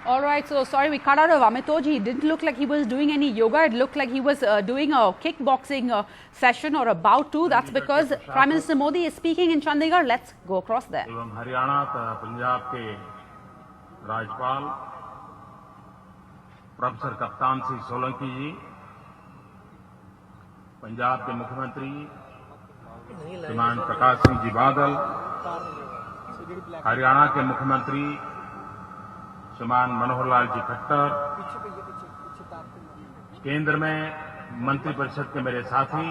All right, so sorry we cut out of Amitoji. It didn't look like he was doing any yoga. It looked like he was doing a kickboxing session or about to. That's because Prime Minister Modi is speaking in Chandigarh. Let's go across there. एवं हरियाणा तथा पंजाब के राज्यपाल professor Kaptan Singh Solanki जी, पंजाब के मुख्यमंत्री श्रीमान प्रकाश सिंह जी बादल, हरियाणा के मुख्यमंत्री श्रीमान मनोहर लाल जी खट्टर, केंद्र में मंत्रिपरिषद के मेरे साथी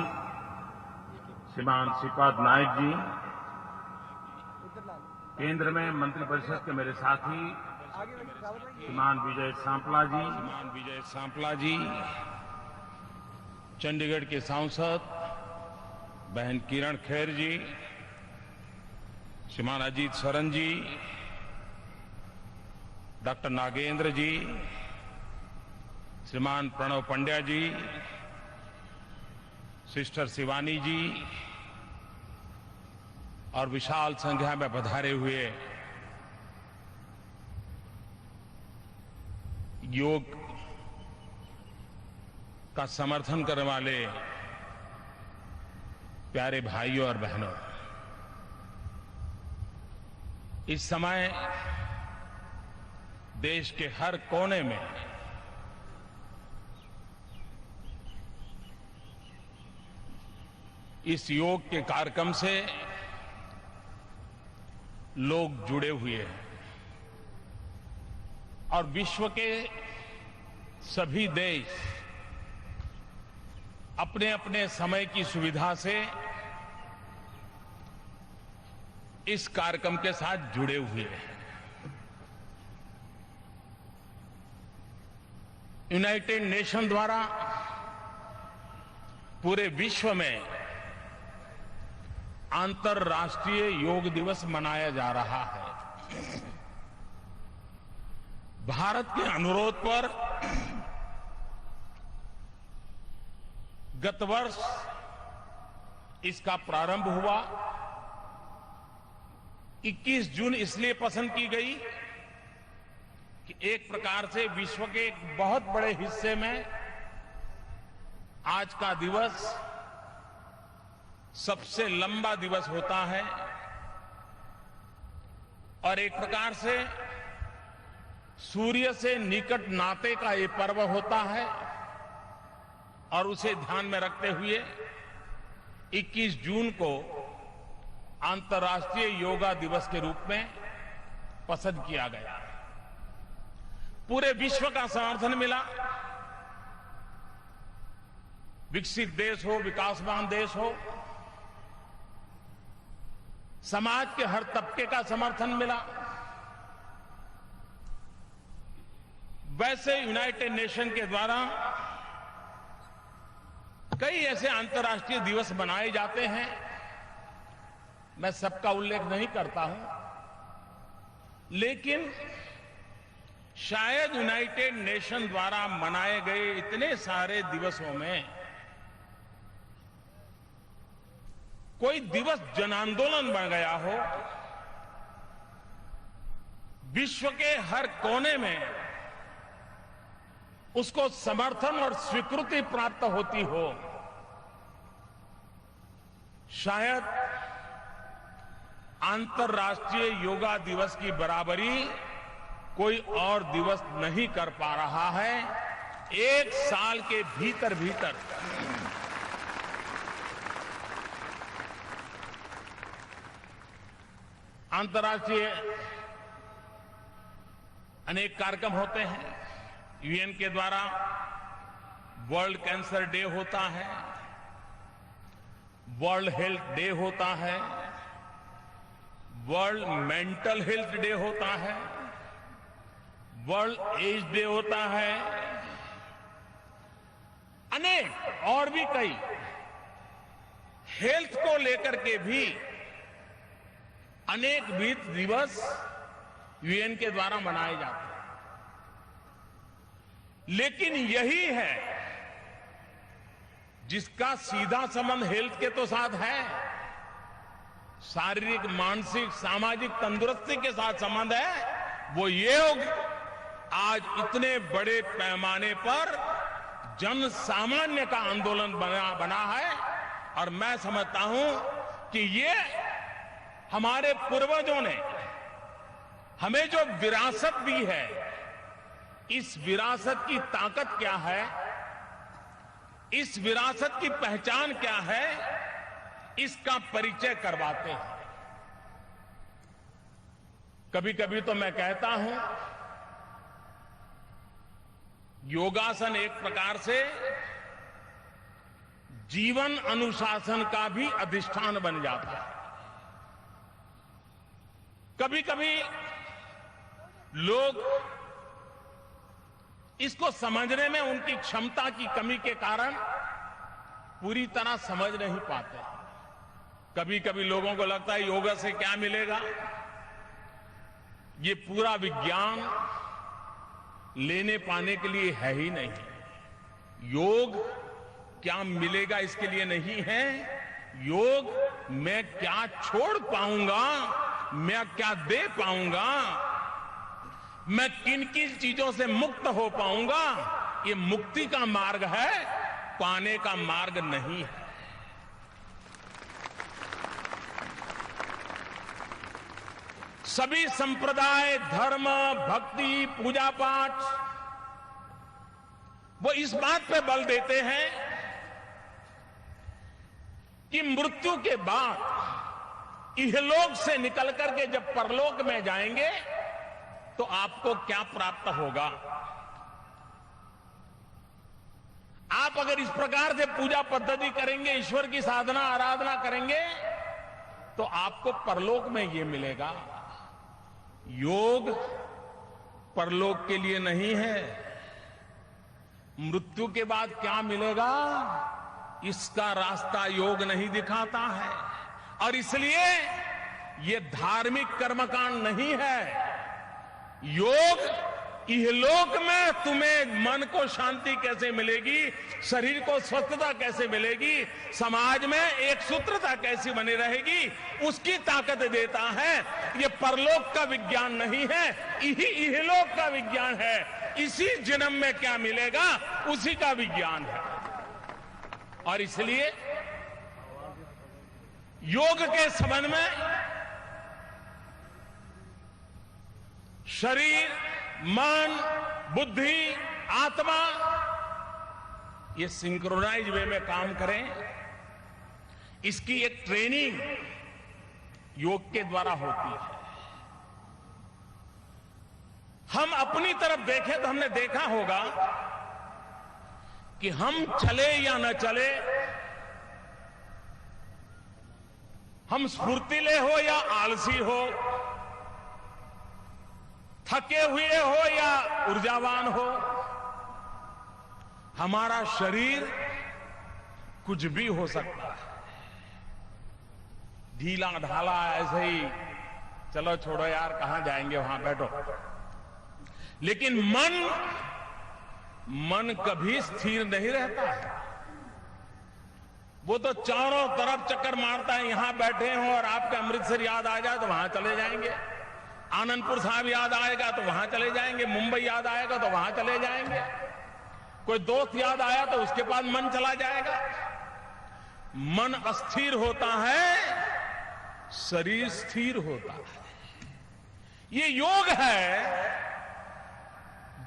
श्रीमान श्रीपाद नायक जी, केंद्र में मंत्रिपरिषद के मेरे साथी श्रीमान विजय सांपला जी, चंडीगढ़ के सांसद बहन किरण खेर जी, श्रीमान अजीत सरन जी, डॉक्टर नागेंद्र जी, श्रीमान प्रणव पंड्या जी, सिस्टर शिवानी जी और विशाल संख्या में पधारे हुए योग का समर्थन करने वाले प्यारे भाइयों और बहनों, इस समय देश के हर कोने में इस योग के कार्यक्रम से लोग जुड़े हुए हैं और विश्व के सभी देश अपने अपने समय की सुविधा से इस कार्यक्रम के साथ जुड़े हुए हैं। यूनाइटेड नेशन द्वारा पूरे विश्व में अंतर्राष्ट्रीय योग दिवस मनाया जा रहा है। भारत के अनुरोध पर गत वर्ष इसका प्रारंभ हुआ। 21 जून इसलिए पसंद की गई कि एक प्रकार से विश्व के एक बहुत बड़े हिस्से में आज का दिवस सबसे लंबा दिवस होता है और एक प्रकार से सूर्य से निकट नाते का ये पर्व होता है और उसे ध्यान में रखते हुए 21 जून को अंतर्राष्ट्रीय योगा दिवस के रूप में पसंद किया गया। पूरे विश्व का समर्थन मिला। विकसित देश हो, विकासमान देश हो, समाज के हर तबके का समर्थन मिला। वैसे यूनाइटेड नेशन के द्वारा कई ऐसे अंतर्राष्ट्रीय दिवस मनाए जाते हैं, मैं सबका उल्लेख नहीं करता हूं, लेकिन शायद यूनाइटेड नेशन द्वारा मनाए गए इतने सारे दिवसों में कोई दिवस जन आंदोलन बन गया हो, विश्व के हर कोने में उसको समर्थन और स्वीकृति प्राप्त होती हो। शायद अंतर्राष्ट्रीय योगा दिवस की बराबरी कोई और दिवस नहीं कर पा रहा है। एक साल के भीतर भीतर अंतर्राष्ट्रीय अनेक कार्यक्रम होते हैं। यूएन के द्वारा वर्ल्ड कैंसर डे होता है, वर्ल्ड हेल्थ डे होता है, वर्ल्ड मेंटल हेल्थ डे होता है, वर्ल्ड एज डे होता है, अनेक और भी कई हेल्थ को लेकर के भी अनेक दिवस यूएन के द्वारा मनाए जाते हैं। लेकिन यही है जिसका सीधा संबंध हेल्थ के तो साथ है, शारीरिक, मानसिक, सामाजिक तंदुरुस्ती के साथ संबंध है, वो योग आज इतने बड़े पैमाने पर जन सामान्य का आंदोलन बना है। और मैं समझता हूं कि ये हमारे पूर्वजों ने हमें जो विरासत दी है, इस विरासत की ताकत क्या है, इस विरासत की पहचान क्या है, इसका परिचय करवाते हैं। कभी कभी तो मैं कहता हूं, योगासन एक प्रकार से जीवन अनुशासन का भी अधिष्ठान बन जाता है। कभी कभी लोग इसको समझने में उनकी क्षमता की कमी के कारण पूरी तरह समझ नहीं पाते। कभी कभी लोगों को लगता है योगा से क्या मिलेगा। ये पूरा विज्ञान लेने पाने के लिए है ही नहीं। योग क्या मिलेगा इसके लिए नहीं है। योग मैं क्या छोड़ पाऊंगा, मैं क्या दे पाऊंगा, मैं किन किन चीजों से मुक्त हो पाऊंगा, ये मुक्ति का मार्ग है, पाने का मार्ग नहीं है। सभी संप्रदाय, धर्म, भक्ति, पूजा पाठ वो इस बात पे बल देते हैं कि मृत्यु के बाद इहलोक से निकल करके जब परलोक में जाएंगे तो आपको क्या प्राप्त होगा। आप अगर इस प्रकार से पूजा पद्धति करेंगे, ईश्वर की साधना आराधना करेंगे, तो आपको परलोक में ये मिलेगा। योग परलोक के लिए नहीं है। मृत्यु के बाद क्या मिलेगा, इसका रास्ता योग नहीं दिखाता है। और इसलिए ये धार्मिक कर्मकांड नहीं है। योग इहलोक में तुम्हें मन को शांति कैसे मिलेगी, शरीर को स्वस्थता कैसे मिलेगी, समाज में एक सूत्रता कैसी बनी रहेगी, उसकी ताकत देता है। ये परलोक का विज्ञान नहीं है, इहलोक का विज्ञान है। इसी जन्म में क्या मिलेगा, उसी का विज्ञान है। और इसलिए योग के संबंध में शरीर, मन, बुद्धि, आत्मा ये सिंक्रोनाइज वे में काम करें, इसकी एक ट्रेनिंग योग के द्वारा होती है। हम अपनी तरफ देखें तो हमने देखा होगा कि हम चले या न चले, हम स्फूर्तिले हो या आलसी हो, थके हुए हो या ऊर्जावान हो, हमारा शरीर कुछ भी हो सकता है। ढीला ढाला ऐसे ही चलो छोड़ो यार, कहां जाएंगे, वहां बैठो। लेकिन मन कभी स्थिर नहीं रहता है। वो तो चारों तरफ चक्कर मारता है। यहां बैठे हो और आपका अमृतसर याद आ जाए तो वहां चले जाएंगे, आनंदपुर साहब याद आएगा तो वहां चले जाएंगे, मुंबई याद आएगा तो वहां चले जाएंगे, कोई दोस्त याद आया तो उसके पास मन चला जाएगा। मन अस्थिर होता है, शरीर स्थिर होता है। ये योग है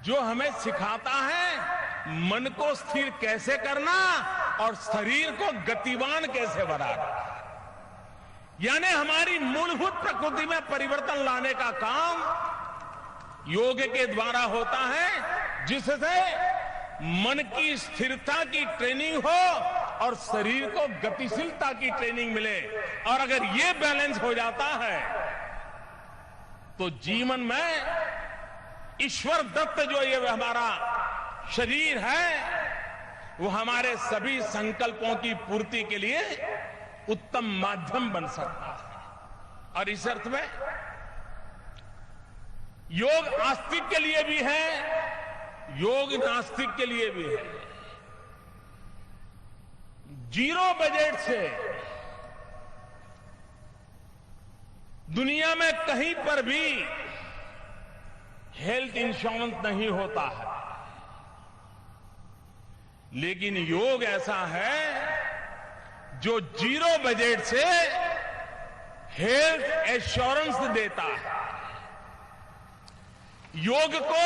जो हमें सिखाता है मन को स्थिर कैसे करना और शरीर को गतिवान कैसे बनाना। यानी हमारी मूलभूत प्रकृति में परिवर्तन लाने का काम योग के द्वारा होता है, जिससे मन की स्थिरता की ट्रेनिंग हो और शरीर को गतिशीलता की ट्रेनिंग मिले। और अगर ये बैलेंस हो जाता है तो जीवन में ईश्वर दत्त जो ये हमारा शरीर है वो हमारे सभी संकल्पों की पूर्ति के लिए उत्तम माध्यम बन सकता है। और इस अर्थ में योग आस्तिक के लिए भी है, योग नास्तिक के लिए भी है। जीरो बजट से दुनिया में कहीं पर भी हेल्थ इंश्योरेंस नहीं होता है, लेकिन योग ऐसा है जो जीरो बजट से हेल्थ एश्योरेंस देता है। योग को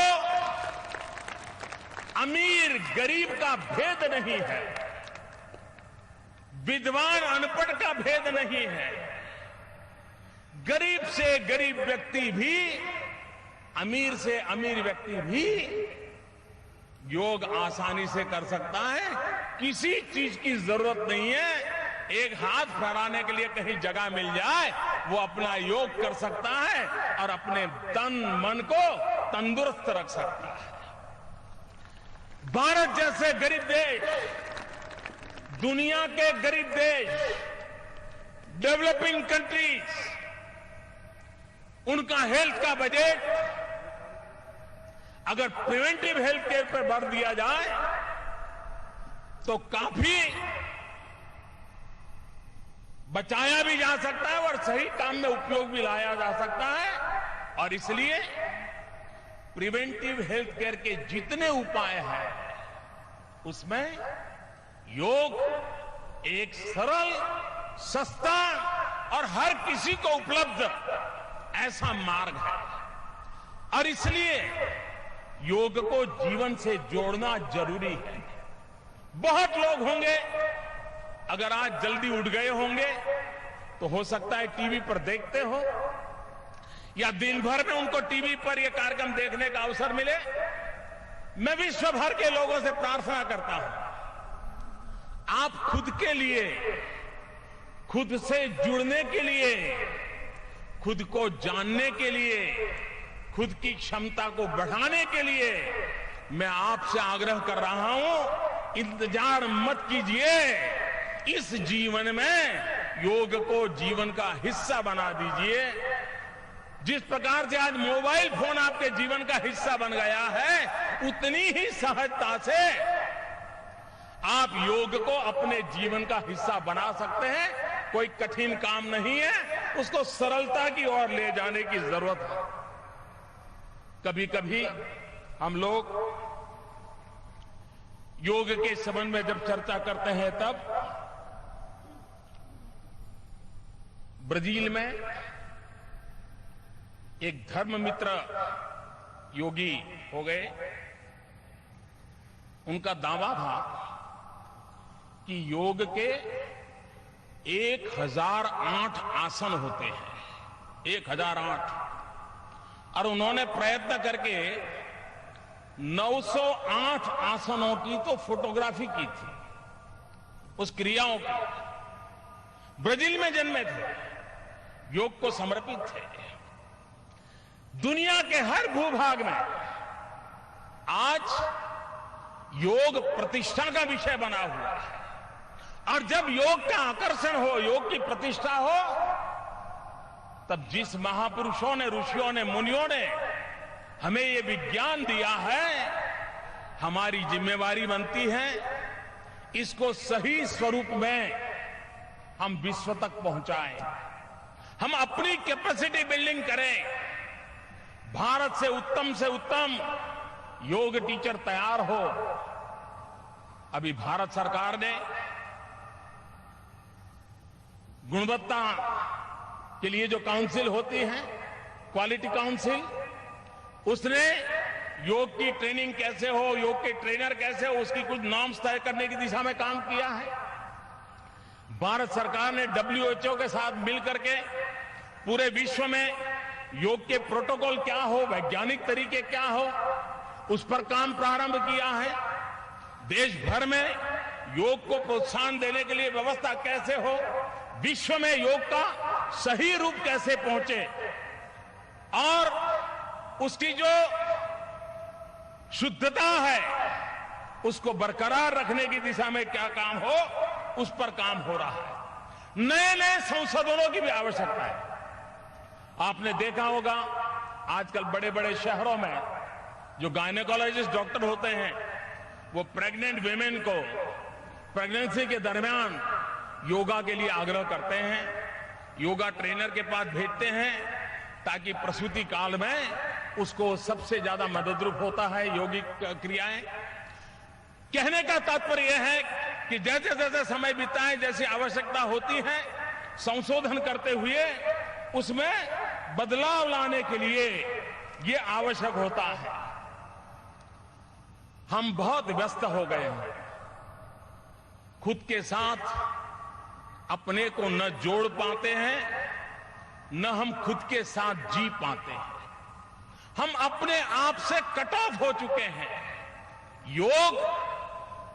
अमीर गरीब का भेद नहीं है, विद्वान अनपढ़ का भेद नहीं है। गरीब से गरीब व्यक्ति भी, अमीर से अमीर व्यक्ति भी योग आसानी से कर सकता है। किसी चीज की जरूरत नहीं है, एक हाथ फहराने के लिए कहीं जगह मिल जाए वो अपना योग कर सकता है और अपने तन मन को तंदुरुस्त रख सकता है। भारत जैसे गरीब देश, दुनिया के गरीब देश, डेवलपिंग कंट्रीज, उनका हेल्थ का बजट अगर प्रिवेंटिव हेल्थ केयर पर भर दिया जाए तो काफी बचाया भी जा सकता है और सही काम में उपयोग भी लाया जा सकता है। और इसलिए प्रिवेंटिव हेल्थ केयर के जितने उपाय हैं उसमें योग एक सरल, सस्ता और हर किसी को उपलब्ध ऐसा मार्ग है। और इसलिए योग को जीवन से जोड़ना जरूरी है। बहुत लोग होंगे, अगर आज जल्दी उठ गए होंगे तो हो सकता है टीवी पर देखते हो या दिन भर में उनको टीवी पर यह कार्यक्रम देखने का अवसर मिले। मैं विश्व भर के लोगों से प्रार्थना करता हूं, आप खुद के लिए, खुद से जुड़ने के लिए, खुद को जानने के लिए, खुद की क्षमता को बढ़ाने के लिए मैं आपसे आग्रह कर रहा हूं, इंतजार मत कीजिए। इस जीवन में योग को जीवन का हिस्सा बना दीजिए। जिस प्रकार से आज मोबाइल फोन आपके जीवन का हिस्सा बन गया है, उतनी ही सहजता से आप योग को अपने जीवन का हिस्सा बना सकते हैं। कोई कठिन काम नहीं है, उसको सरलता की ओर ले जाने की जरूरत है। कभी कभी हम लोग योग के संबंध में जब चर्चा करते हैं तब ब्राजील में एक धर्ममित्र योगी हो गए, उनका दावा था कि योग के 1008 आसन होते हैं, 1008, और उन्होंने प्रयत्न करके 908 आसनों की तो फोटोग्राफी की थी, उस क्रियाओं की। ब्राजील में जन्मे थे, योग को समर्पित थे। दुनिया के हर भूभाग में आज योग प्रतिष्ठा का विषय बना हुआ है। और जब योग का आकर्षण हो, योग की प्रतिष्ठा हो, तब जिस महापुरुषों ने, ऋषियों ने, मुनियों ने हमें ये विज्ञान दिया है, हमारी जिम्मेवारी बनती है इसको सही स्वरूप में हम विश्व तक पहुंचाएं। हम अपनी कैपेसिटी बिल्डिंग करें। भारत से उत्तम योग टीचर तैयार हो। अभी भारत सरकार ने गुणवत्ता के लिए जो काउंसिल होती है, क्वालिटी काउंसिल, उसने योग की ट्रेनिंग कैसे हो, योग के ट्रेनर कैसे हो, उसकी कुछ नॉर्म्स तय करने की दिशा में काम किया है। भारत सरकार ने WHO के साथ मिलकर के पूरे विश्व में योग के प्रोटोकॉल क्या हो, वैज्ञानिक तरीके क्या हो, उस पर काम प्रारंभ किया है। देश भर में योग को प्रोत्साहन देने के लिए व्यवस्था कैसे हो, विश्व में योग का सही रूप कैसे पहुंचे और उसकी जो शुद्धता है उसको बरकरार रखने की दिशा में क्या काम हो, उस पर काम हो रहा है। नए नए संशोधनों की भी आवश्यकता है। आपने देखा होगा आजकल बड़े बड़े शहरों में जो गायनेकोलॉजिस्ट डॉक्टर होते हैं वो प्रेग्नेंट विमेन को प्रेगनेंसी के दरमियान योगा के लिए आग्रह करते हैं, योगा ट्रेनर के पास भेजते हैं ताकि प्रसूति काल में उसको सबसे ज्यादा मददरूप होता है योगिक क्रियाएं। कहने का तात्पर्य यह है कि जैसे जैसे समय बीतता है, जैसी आवश्यकता होती है, संशोधन करते हुए उसमें बदलाव लाने के लिए ये आवश्यक होता है। हम बहुत व्यस्त हो गए हैं, खुद के साथ अपने को न जोड़ पाते हैं, न हम खुद के साथ जी पाते हैं। हम अपने आप से कट ऑफ हो चुके हैं। योग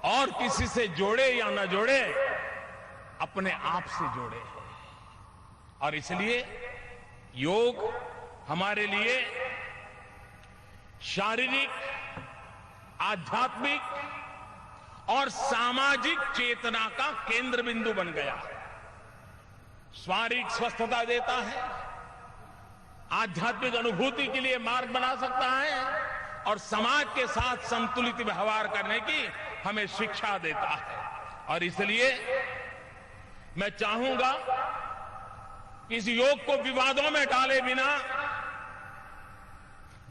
और किसी से जोड़े या न जोड़े, अपने आप से जोड़े हैं। और इसलिए योग हमारे लिए शारीरिक, आध्यात्मिक और सामाजिक चेतना का केंद्र बिंदु बन गया है। शारीरिक स्वस्थता देता है, आध्यात्मिक अनुभूति के लिए मार्ग बना सकता है और समाज के साथ संतुलित व्यवहार करने की हमें शिक्षा देता है। और इसलिए मैं चाहूंगा कि इस योग को विवादों में डाले बिना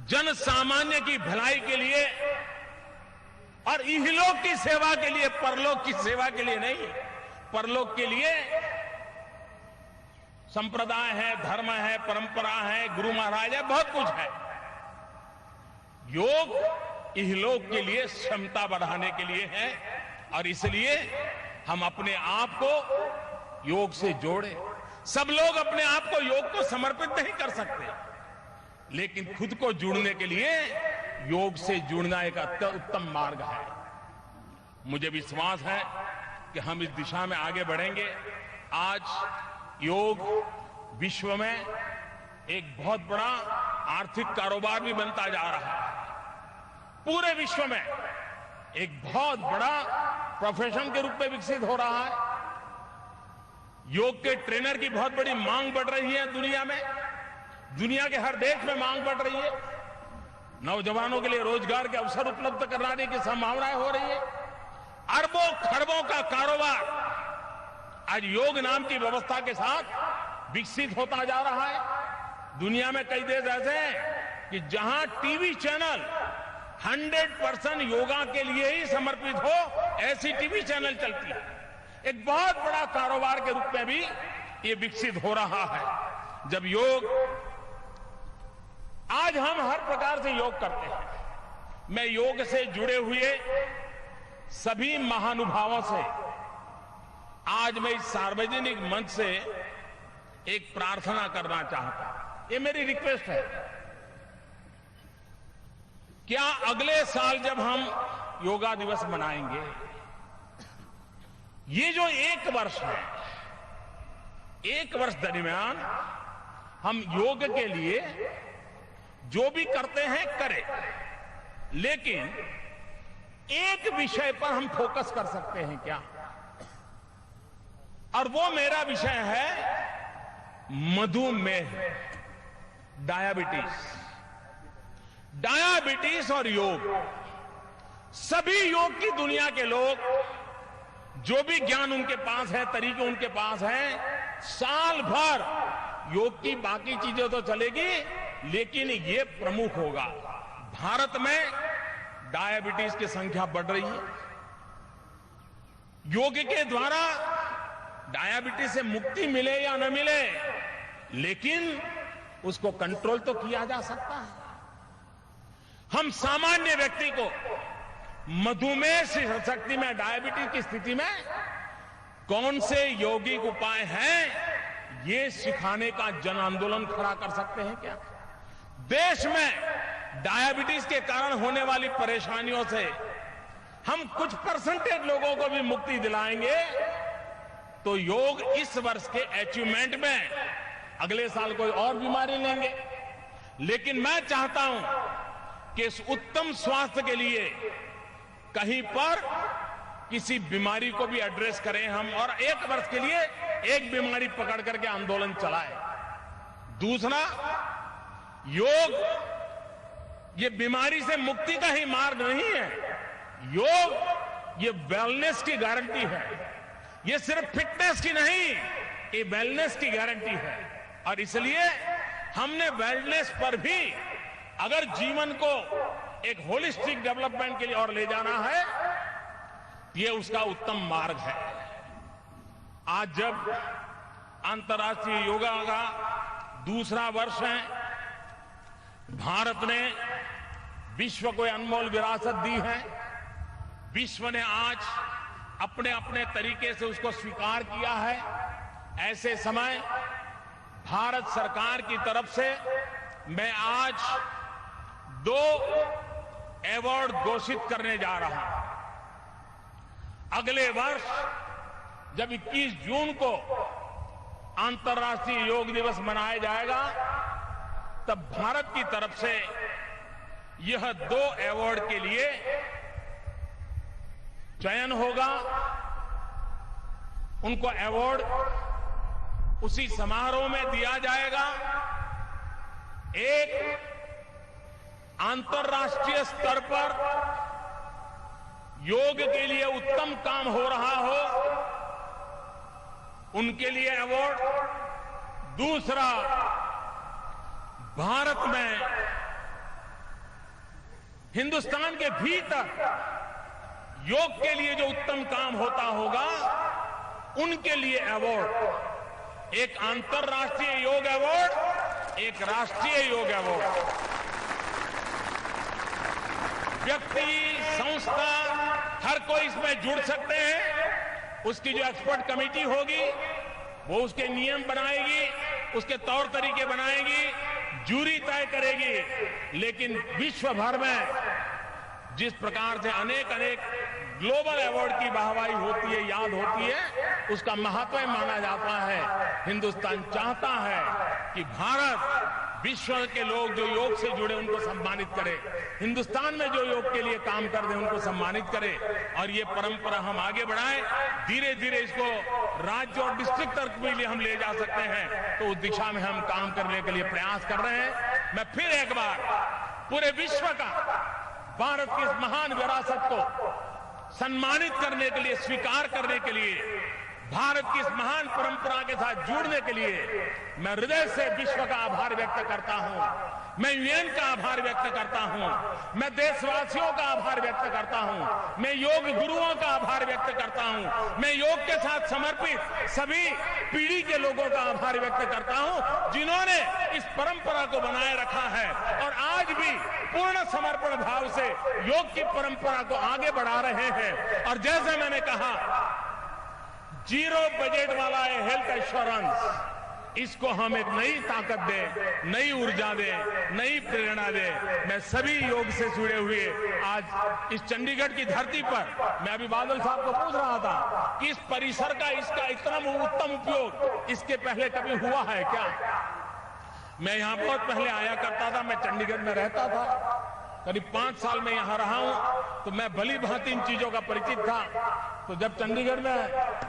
जन सामान्य की भलाई के लिए और इहलोक की सेवा के लिए, परलोक की सेवा के लिए नहीं, परलोक के लिए संप्रदाय है, धर्म है, परंपरा है, गुरु महाराज है, बहुत कुछ है। योग इहलोक के लिए क्षमता बढ़ाने के लिए है और इसलिए हम अपने आप को योग से जोड़े। सब लोग अपने आप को योग को समर्पित नहीं कर सकते, लेकिन खुद को जुड़ने के लिए योग से जुड़ना एक उत्तम मार्ग है। मुझे विश्वास है कि हम इस दिशा में आगे बढ़ेंगे। आज योग विश्व में एक बहुत बड़ा आर्थिक कारोबार भी बनता जा रहा है। पूरे विश्व में एक बहुत बड़ा प्रोफेशन के रूप में विकसित हो रहा है। योग के ट्रेनर की बहुत बड़ी मांग बढ़ रही है दुनिया में। दुनिया के हर देश में मांग बढ़ रही है। नौजवानों के लिए रोजगार के अवसर उपलब्ध कराने की संभावनाएं हो रही है। अरबों खरबों का कारोबार आज योग नाम की व्यवस्था के साथ विकसित होता जा रहा है। दुनिया में कई देश ऐसे हैं कि जहां टीवी चैनल 100% योगा के लिए ही समर्पित हो, ऐसी टीवी चैनल चलती है। एक बहुत बड़ा कारोबार के रूप में भी ये विकसित हो रहा है। जब योग, आज हम हर प्रकार से योग करते हैं। मैं योग से जुड़े हुए सभी महानुभावों से आज मैं इस सार्वजनिक मंच से एक प्रार्थना करना चाहता हूं। ये मेरी रिक्वेस्ट है। क्या अगले साल जब हम योगा दिवस मनाएंगे, ये जो एक वर्ष है, एक वर्ष दरमियान हम योग के लिए जो भी करते हैं करें, लेकिन एक विषय पर हम फोकस कर सकते हैं क्या? और वो मेरा विषय है मधुमेह, डायबिटीज। डायबिटीज और योग, सभी योग की दुनिया के लोग, जो भी ज्ञान उनके पास है, तरीके उनके पास हैं, साल भर योग की बाकी चीजें तो चलेगी, लेकिन ये प्रमुख होगा। भारत में डायबिटीज की संख्या बढ़ रही है। योग के द्वारा डायबिटीज से मुक्ति मिले या न मिले, लेकिन उसको कंट्रोल तो किया जा सकता है। हम सामान्य व्यक्ति को मधुमेह शक्ति में, डायबिटीज की स्थिति में कौन से यौगिक उपाय हैं, ये सिखाने का जन आंदोलन खड़ा कर सकते हैं क्या? देश में डायबिटीज के कारण होने वाली परेशानियों से हम कुछ परसेंटेज लोगों को भी मुक्ति दिलाएंगे, तो योग इस वर्ष के अचीवमेंट में अगले साल कोई और बीमारी लेंगे। लेकिन मैं चाहता हूं कि इस उत्तम स्वास्थ्य के लिए कहीं पर किसी बीमारी को भी एड्रेस करें हम, और एक वर्ष के लिए एक बीमारी पकड़ करके आंदोलन चलाएं। दूसरा, योग ये बीमारी से मुक्ति का ही मार्ग नहीं है। योग ये वेलनेस की गारंटी है। ये सिर्फ फिटनेस की नहीं, ये वेलनेस की गारंटी है। और इसलिए हमने वेलनेस पर भी अगर जीवन को एक होलिस्टिक डेवलपमेंट के लिए और ले जाना है, ये उसका उत्तम मार्ग है। आज जब अंतर्राष्ट्रीय योगा का दूसरा वर्ष है, भारत ने विश्व को अनमोल विरासत दी है। विश्व ने आज अपने अपने तरीके से उसको स्वीकार किया है। ऐसे समय भारत सरकार की तरफ से मैं आज 2 अवार्ड घोषित करने जा रहा हूं। अगले वर्ष जब 21 जून को अंतर्राष्ट्रीय योग दिवस मनाया जाएगा, तब भारत की तरफ से यह 2 अवार्ड के लिए चयन होगा। उनको अवार्ड उसी समारोह में दिया जाएगा। एक अंतर्राष्ट्रीय स्तर पर योग के लिए उत्तम काम हो रहा हो, उनके लिए अवार्ड। दूसरा, भारत में हिंदुस्तान के भीतर योग के लिए जो उत्तम काम होता होगा, उनके लिए अवार्ड। एक अंतर्राष्ट्रीय योग अवार्ड, एक राष्ट्रीय योग अवार्ड। व्यक्ति, संस्था, हर कोई इसमें जुड़ सकते हैं। उसकी जो एक्सपर्ट कमेटी होगी, वो उसके नियम बनाएगी, उसके तौर तरीके बनाएगी, जूरी तय करेगी। लेकिन विश्व भर में जिस प्रकार से अनेक ग्लोबल अवार्ड की वाहवाही होती है, याद होती है, उसका महत्व माना जाता है। हिंदुस्तान चाहता है कि भारत विश्व के लोग जो योग से जुड़े उनको सम्मानित करे, हिंदुस्तान में जो योग के लिए काम कर रहे उनको सम्मानित करे, और ये परंपरा हम आगे बढ़ाएं। धीरे धीरे इसको राज्य और डिस्ट्रिक्ट तक भी हम ले जा सकते हैं, तो उस दिशा में हम काम करने के लिए प्रयास कर रहे हैं। मैं फिर एक बार पूरे विश्व का भारत की इस महान विरासत को सम्मानित करने के लिए, स्वीकार करने के लिए, भारत की इस महान परंपरा के साथ जुड़ने के लिए मैं हृदय से विश्व का आभार व्यक्त करता हूं। मैं यूएन का आभार व्यक्त करता हूं। मैं देशवासियों का आभार व्यक्त करता हूं। मैं योग गुरुओं का आभार व्यक्त करता हूं। मैं योग के साथ समर्पित सभी पीढ़ी के लोगों का आभार व्यक्त करता हूं, जिन्होंने इस परंपरा को बनाए रखा है और आज भी पूर्ण समर्पण भाव से योग की परंपरा को आगे बढ़ा रहे हैं। और जैसे मैंने कहा, 0 बजट वाला है हेल्थ एश्योरेंस, इसको हम एक नई ताकत दें, नई ऊर्जा दें, नई प्रेरणा दें। मैं सभी योग से जुड़े हुए आज इस चंडीगढ़ की धरती पर, मैं अभी बादल साहब को पूछ रहा था कि इस परिसर का, इसका इतना उत्तम उपयोग इसके पहले कभी हुआ है क्या? मैं यहां बहुत पहले आया करता था, मैं चंडीगढ़ में रहता था, करीब 5 साल में यहां रहा हूं, तो मैं भली भांति इन चीजों का परिचित था। तो जब चंडीगढ़ में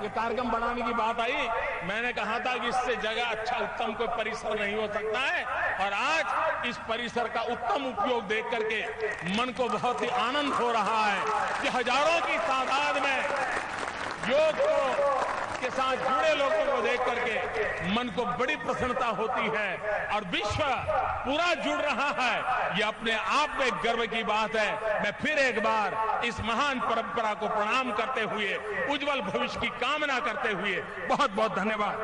ये कार्यक्रम बनाने की बात आई, मैंने कहा था कि इससे जगह अच्छा उत्तम कोई परिसर नहीं हो सकता है। और आज इस परिसर का उत्तम उपयोग देख करके मन को बहुत ही आनंद हो रहा है कि हजारों की तादाद में योग के साथ जुड़े लोगों को देख करके मन को बड़ी प्रसन्नता होती है, और विश्व पूरा जुड़ रहा है। ये अपने आप में गर्व की बात है। मैं फिर एक बार इस महान परंपरा को प्रणाम करते हुए, उज्जवल भविष्य की कामना करते हुए बहुत बहुत धन्यवाद।